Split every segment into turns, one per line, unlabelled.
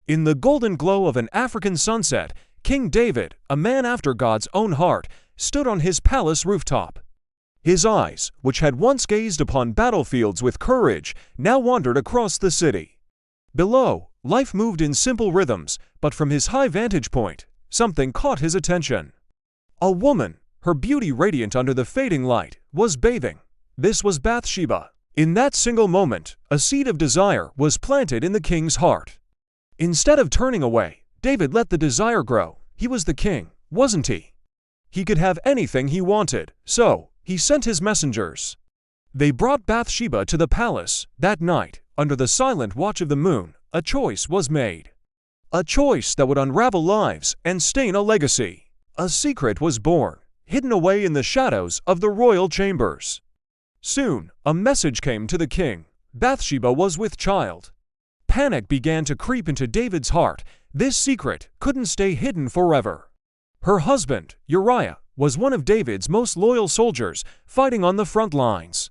In the golden glow of an African sunset, King David, a man after God's own heart, stood on his palace rooftop. His eyes, which had once gazed upon battlefields with courage, now wandered across the city. Below, life moved in simple rhythms, but from his high vantage point, something caught his attention. A woman, her beauty radiant under the fading light, was bathing. This was Bathsheba. In that single moment, a seed of desire was planted in the king's heart. Instead of turning away, David let the desire grow. He was the king, wasn't he? He could have anything he wanted, so he sent his messengers. They brought Bathsheba to the palace. That night, under the silent watch of the moon, a choice was made. A choice that would unravel lives and stain a legacy. A secret was born, hidden away in the shadows of the royal chambers. Soon, a message came to the king. Bathsheba was with child. Panic began to creep into David's heart. This secret couldn't stay hidden forever. Her husband, Uriah, was one of David's most loyal soldiers, fighting on the front lines.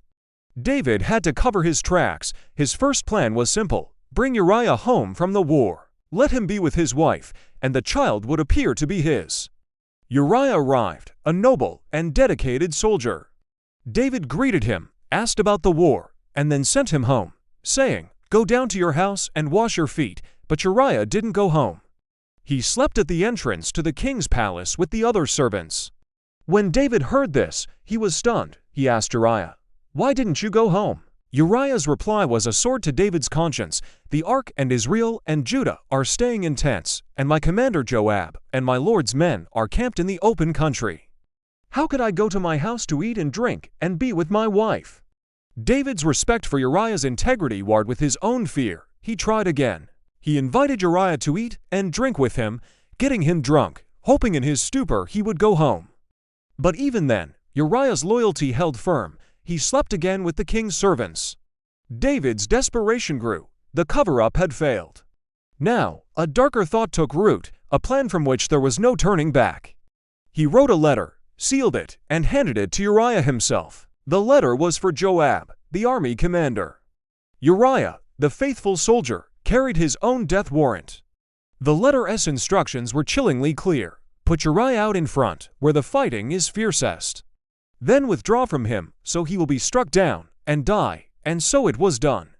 David had to cover his tracks. His first plan was simple: bring Uriah home from the war. Let him be with his wife, and the child would appear to be his. Uriah arrived, a noble and dedicated soldier. David greeted him, asked about the war, and then sent him home, saying, "Go down to your house and wash your feet." But Uriah didn't go home. He slept at the entrance to the king's palace with the other servants. When David heard this, he was stunned. He asked Uriah, "Why didn't you go home?" Uriah's reply was a sword to David's conscience. "The ark and Israel and Judah are staying in tents, and my commander Joab and my lord's men are camped in the open country. How could I go to my house to eat and drink and be with my wife?" David's respect for Uriah's integrity warred with his own fear. He tried again. He invited Uriah to eat and drink with him, getting him drunk, hoping in his stupor he would go home. But even then, Uriah's loyalty held firm. He slept again with the king's servants. David's desperation grew. The cover-up had failed. Now, a darker thought took root, a plan from which there was no turning back. He wrote a letter, sealed it, and handed it to Uriah himself. The letter was for Joab, the army commander. Uriah, the faithful soldier, carried his own death warrant. The letter's instructions were chillingly clear. Put Uriah out in front, where the fighting is fiercest. Then withdraw from him, so he will be struck down and die, and so it was done.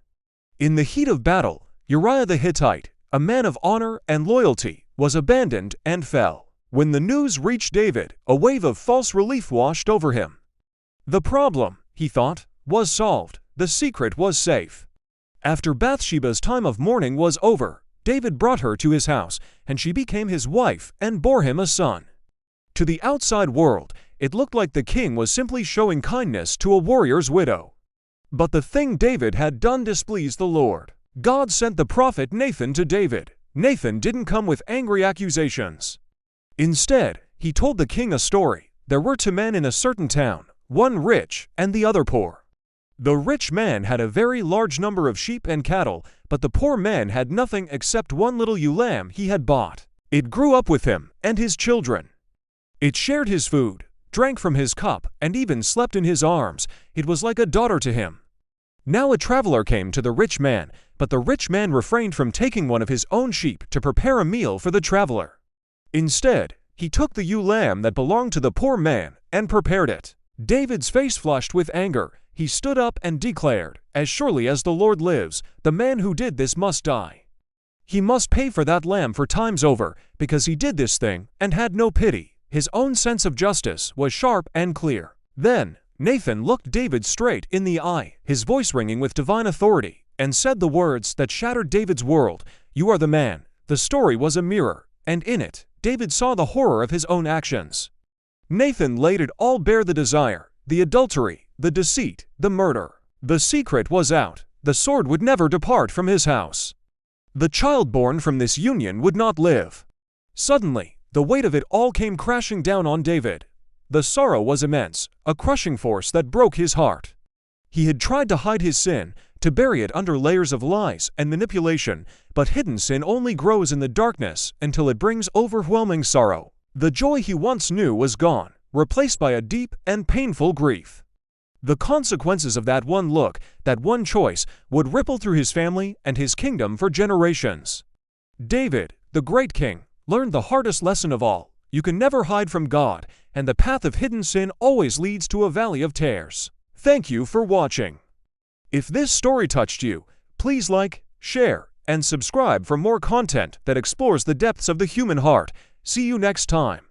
In the heat of battle, Uriah the Hittite, a man of honor and loyalty, was abandoned and fell. When the news reached David, a wave of false relief washed over him. The problem, he thought, was solved. The secret was safe. After Bathsheba's time of mourning was over, David brought her to his house, and she became his wife and bore him a son. To the outside world, it looked like the king was simply showing kindness to a warrior's widow. But the thing David had done displeased the Lord. God sent the prophet Nathan to David. Nathan didn't come with angry accusations. Instead, he told the king a story. There were two men in a certain town, one rich and the other poor. The rich man had a very large number of sheep and cattle, but the poor man had nothing except one little ewe lamb he had bought. It grew up with him and his children. It shared his food, drank from his cup, and even slept in his arms. It was like a daughter to him. Now a traveler came to the rich man, but the rich man refrained from taking one of his own sheep to prepare a meal for the traveler. Instead, he took the ewe lamb that belonged to the poor man and prepared it. David's face flushed with anger. He stood up and declared, "As surely as the Lord lives, the man who did this must die. He must pay for that lamb for times over, because he did this thing and had no pity." His own sense of justice was sharp and clear. Then, Nathan looked David straight in the eye, his voice ringing with divine authority, and said the words that shattered David's world. "You are the man." The story was a mirror, and in it, David saw the horror of his own actions. Nathan laid it all bare: the desire, the adultery, the deceit, the murder. The secret was out. The sword would never depart from his house. The child born from this union would not live. Suddenly, the weight of it all came crashing down on David. The sorrow was immense, a crushing force that broke his heart. He had tried to hide his sin, to bury it under layers of lies and manipulation, but hidden sin only grows in the darkness until it brings overwhelming sorrow. The joy he once knew was gone, replaced by a deep and painful grief. The consequences of that one look, that one choice, would ripple through his family and his kingdom for generations. David, the great king, learned the hardest lesson of all. You can never hide from God, and the path of hidden sin always leads to a valley of tears. Thank you for watching. If this story touched you, please like, share, and subscribe for more content that explores the depths of the human heart. See you next time.